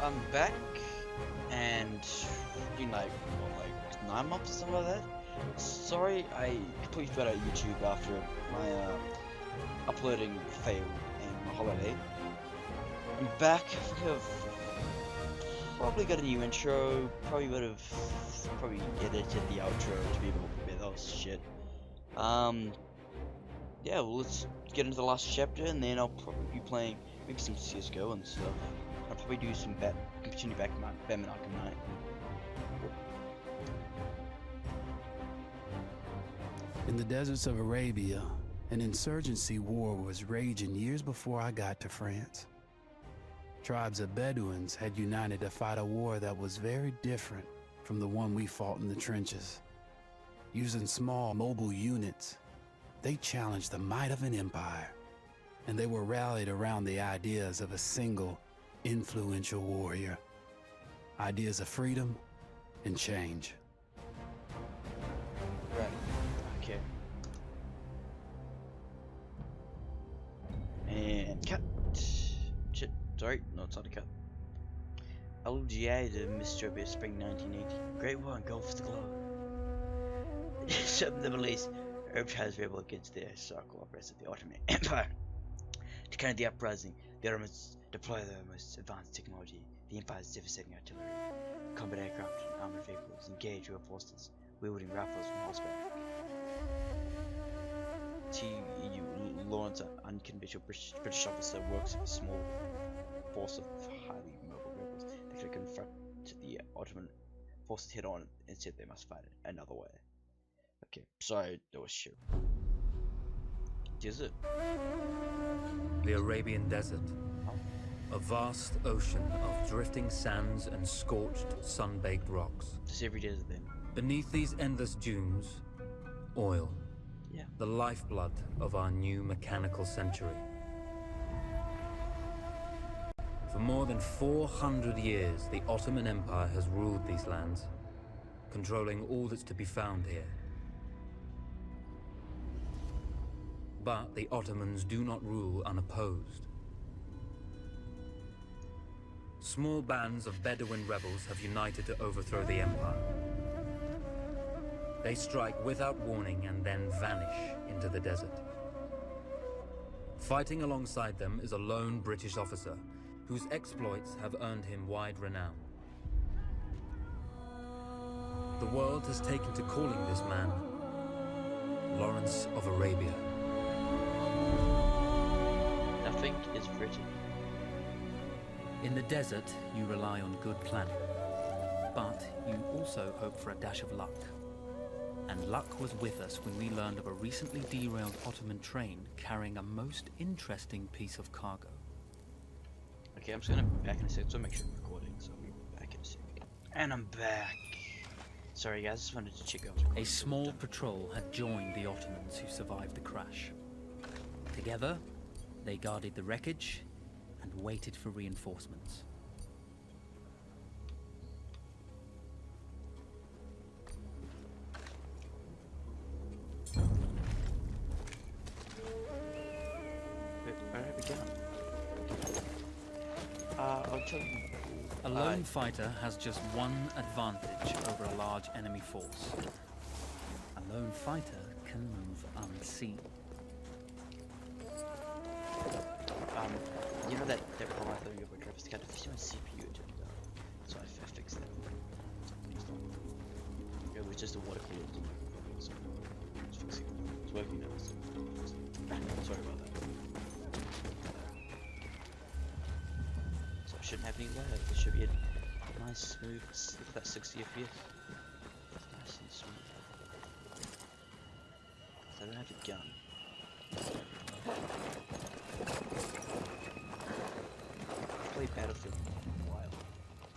I'm back, and been like what, like 9 months or something like that. Sorry, I completely forgot out YouTube after my uploading fail and my holiday. I'm back. I think I've probably got a new intro. Probably edited the outro to be able to prepare that was shit. Yeah. Well, let's get into the last chapter, and then I'll probably be playing maybe some CS:GO and stuff. I'll probably do some continue back my Batman Arkham Knight. In the deserts of Arabia, an insurgency war was raging years before I got to France. Tribes of Bedouins had united to fight a war that was very different from the one we fought in the trenches. Using small mobile units, they challenged the might of an empire, and they were rallied around the ideas of a single, influential warrior. Ideas of freedom and change. Right. Okay. And cut. Shit. Sorry. No, it's not a cut. LGA, the Mystopia Spring 1980. Great War engulfs the globe. Some of the Middle East, Arab tribes rebel against the circle of rest of the Ottoman Empire. To counter the uprising, the Ottomans deploy their most advanced technology, the Empire's devastating artillery, combat aircraft, and armored vehicles, engage real forces, wielding rifles from horseback. TU Lawrence, an unconventional British officer, works with a small force of highly mobile rebels that could confront the Ottoman forces head on. Instead, they must fight it another way. Okay, sorry, that was shit. Desert. The Arabian Desert. Oh. A vast ocean of drifting sands and scorched, sun-baked rocks. Just every desert then. Beneath these endless dunes, oil. Yeah. The lifeblood of our new mechanical century. For more than 400 years, the Ottoman Empire has ruled these lands, controlling all that's to be found here. But the Ottomans do not rule unopposed. Small bands of Bedouin rebels have united to overthrow the empire. They strike without warning and then vanish into the desert. Fighting alongside them is a lone British officer whose exploits have earned him wide renown. The world has taken to calling this man Lawrence of Arabia. Nothing is written. In the desert, you rely on good planning, but you also hope for a dash of luck. And luck was with us when we learned of a recently derailed Ottoman train carrying a most interesting piece of cargo. Okay, I'm just gonna be back in a second, so make sure I'm recording, so I'll be back in a second. And I'm back. Sorry guys, just wanted to check out. A small patrol had joined the Ottomans who survived the crash. Together, they guarded the wreckage and waited for reinforcements. Where have we gone? I'll tell you. A lone fighter has just one advantage over a large enemy force. A lone fighter can move unseen. You know that problem I thought you were it's got a few CPU it turned out. So I fixed that. It was just a water cooler. So it's fixing it. It's working now. So sorry about that. So it shouldn't have any lag. It should be a nice smooth. Look at that 60 FPS. Nice and smooth. So I don't have a gun. Played Battlefield in a while.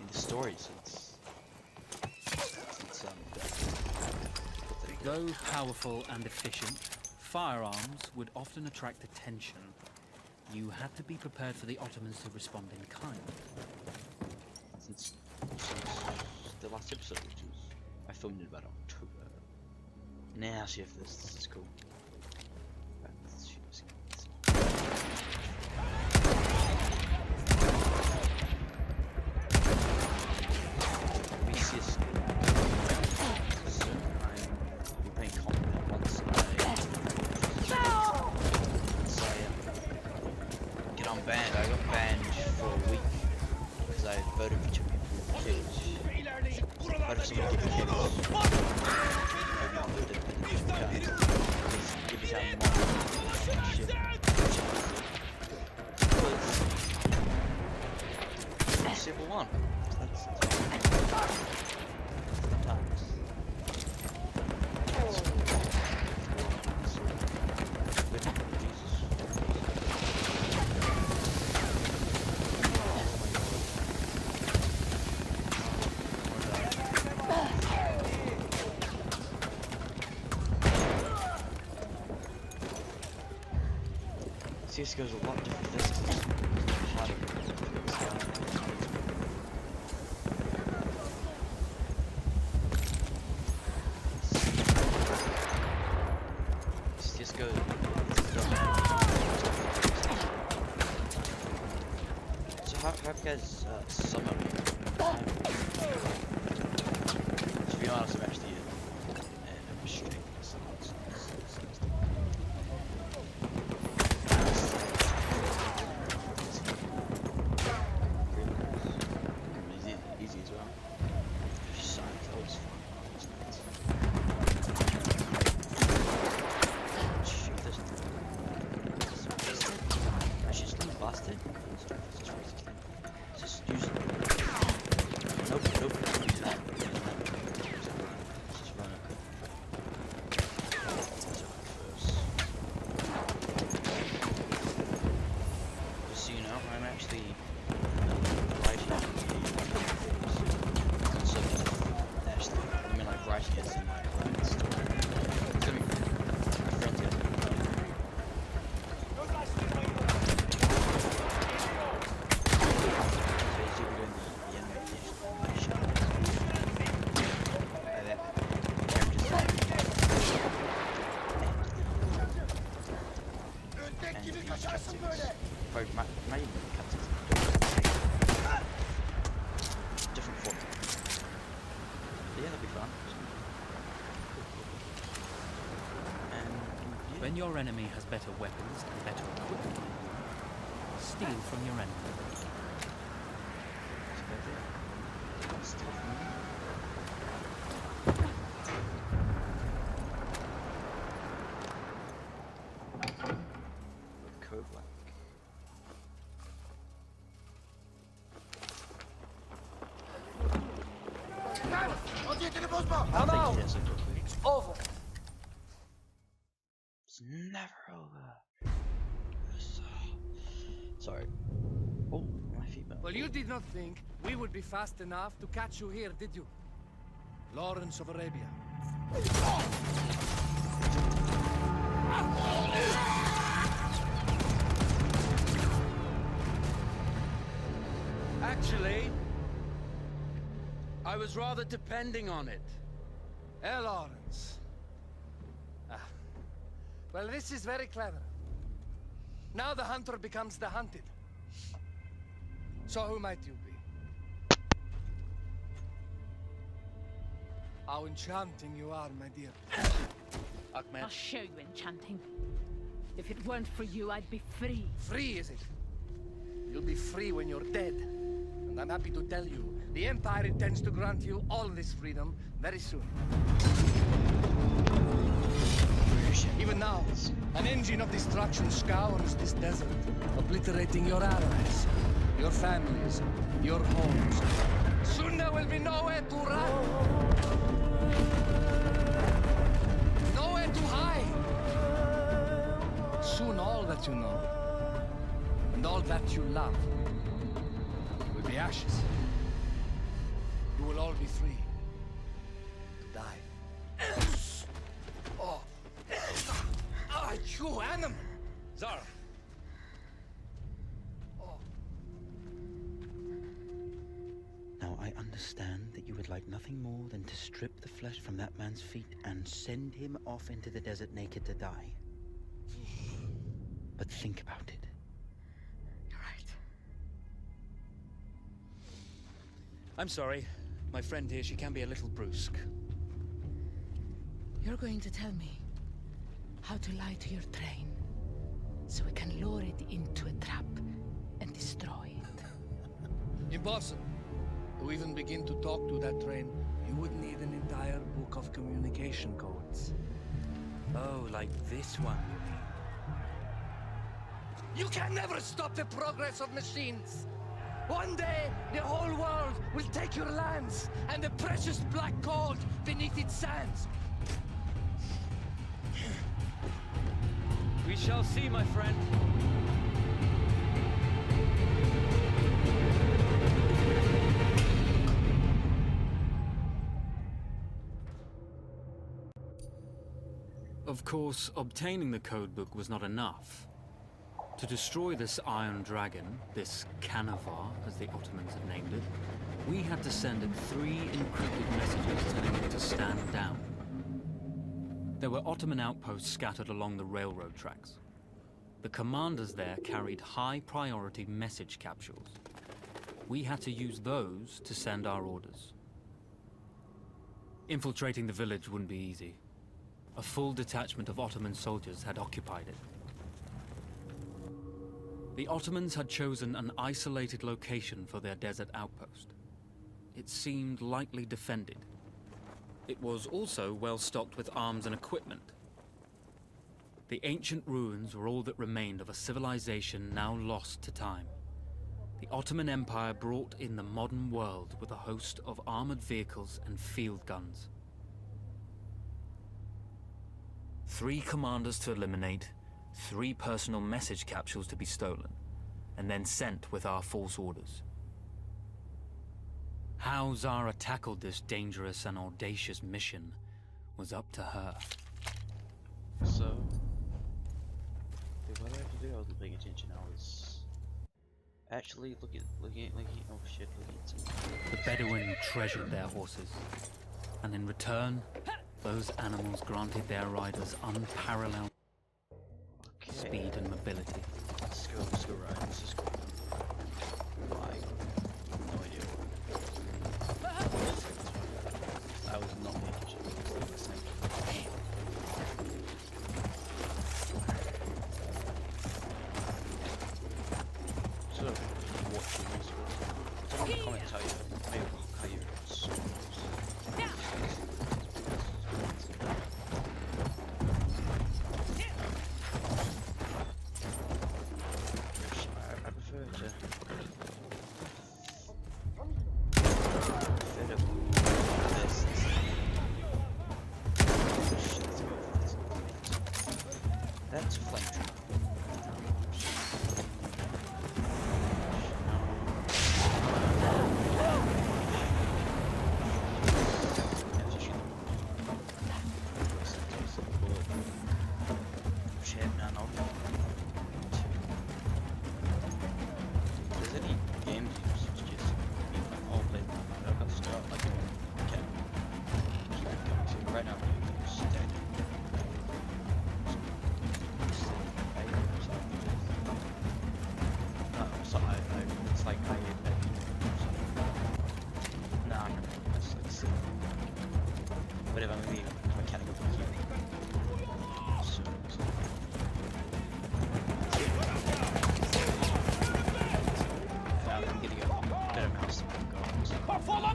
In the story since Though powerful and efficient, firearms would often attract attention. You had to be prepared for the Ottomans to respond in kind. Since the last episode, which was I filmed it about October. Now see if this is cool. Right, let's shoot this guy. What if somebody give you hints? Maybe not with the cards. Just give you some more shit. It's a simple one. That's CSGO's a lot different physics. Harder. CSGO. So how have you guys summoned? To be honest, I'm actually restricted. Easy as well. Science, always fun. Shoot this. I should just leave busted. Just use it. Nope. Use that. Just run it. Just so you know, I'm actually writing I mean, like writing it in my friend's story. It's gonna be my friend's gonna be different form. Yeah, that'd be fun. And yeah. When your enemy has better weapons and better equipment, steal from your enemy. That's about it. Steal from me. Code black. It's over. It's never over. Sorry. Oh, my feet. Well, you did not think we would be fast enough to catch you here, did you? Lawrence of Arabia. Actually, I was rather depending on it. Lawrence. Well, this is very clever. Now the hunter becomes the hunted. So who might you be? How enchanting you are, my dear. Ahmed. I'll show you enchanting. If it weren't for you, I'd be free. Free, is it? You'll be free when you're dead. And I'm happy to tell you, the Empire intends to grant you all this freedom very soon. Even now, an engine of destruction scours this desert, obliterating your allies, your families, your homes. Soon there will be nowhere to run. Nowhere to hide. Soon all that you know, and all that you love, will be ashes. You will all be free to die. Oh. Ah, you animal! Zara. Oh. Now I understand that you would like nothing more than to strip the flesh from that man's feet and send him off into the desert naked to die. But think about it. You're right. I'm sorry. My friend here, she can be a little brusque. You're going to tell me how to lie to your train, so we can lure it into a trap and destroy it. Impossible to even begin to talk to that train You would need an entire book of communication codes. Oh, like this one, you mean? You can never stop the progress of machines! One day, the whole world will take your lands and the precious black gold beneath its sands. We shall see, my friend. Of course, obtaining the codebook was not enough. To destroy this Iron Dragon, this Canavar, as the Ottomans had named it, we had to send it 3 encrypted messages telling it to stand down. There were Ottoman outposts scattered along the railroad tracks. The commanders there carried high-priority message capsules. We had to use those to send our orders. Infiltrating the village wouldn't be easy. A full detachment of Ottoman soldiers had occupied it. The Ottomans had chosen an isolated location for their desert outpost. It seemed lightly defended. It was also well stocked with arms and equipment. The ancient ruins were all that remained of a civilization now lost to time. The Ottoman Empire brought in the modern world with a host of armored vehicles and field guns. 3 commanders to eliminate, 3 personal message capsules to be stolen, and then sent with our false orders. How Zara tackled this dangerous and audacious mission was up to her. So, what do I have to do? I wasn't paying attention. I was actually looking. Oh shit! Looking at something. The Bedouin treasured their horses, and in return, those animals granted their riders unparalleled speed and mobility. Let's go ride. Let's just go. Like, no idea. I was not paying attention. So, watching this one. Tell me in the comments how you I prefer to fed up with this. Let's go for this. That's a flamethrower. Right now, it's dead. No, so it's like nah, let's see. But if I'm gonna be mechanical here, so I'm getting a better mouse to go. Follow my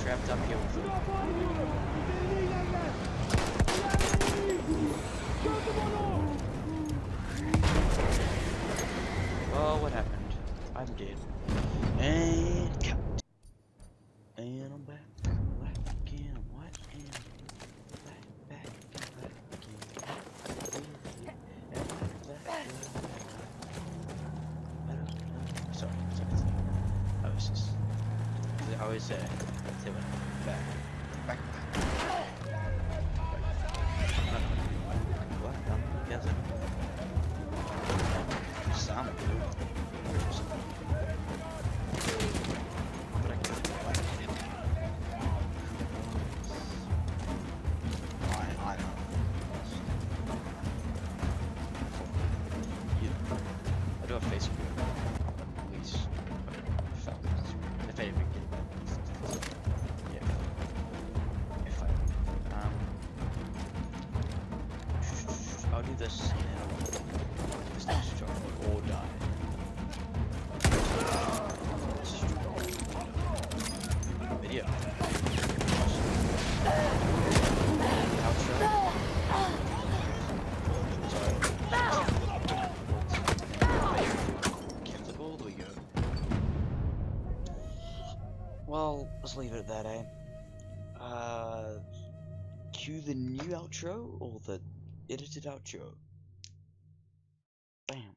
trapped up here with them. Oh, what happened? I'm dead. And cut. And I'm back. Back again. What? And back again. Sorry. I was just. I always say back. What? Yes. Some. At least, Falcons. If anything, get that. Yeah. If I. I'll do this now. This next turn, or die. Video. Outro. All the way go. Well, let's leave it at that, eh? Cue the new outro or the edited outro? Bam.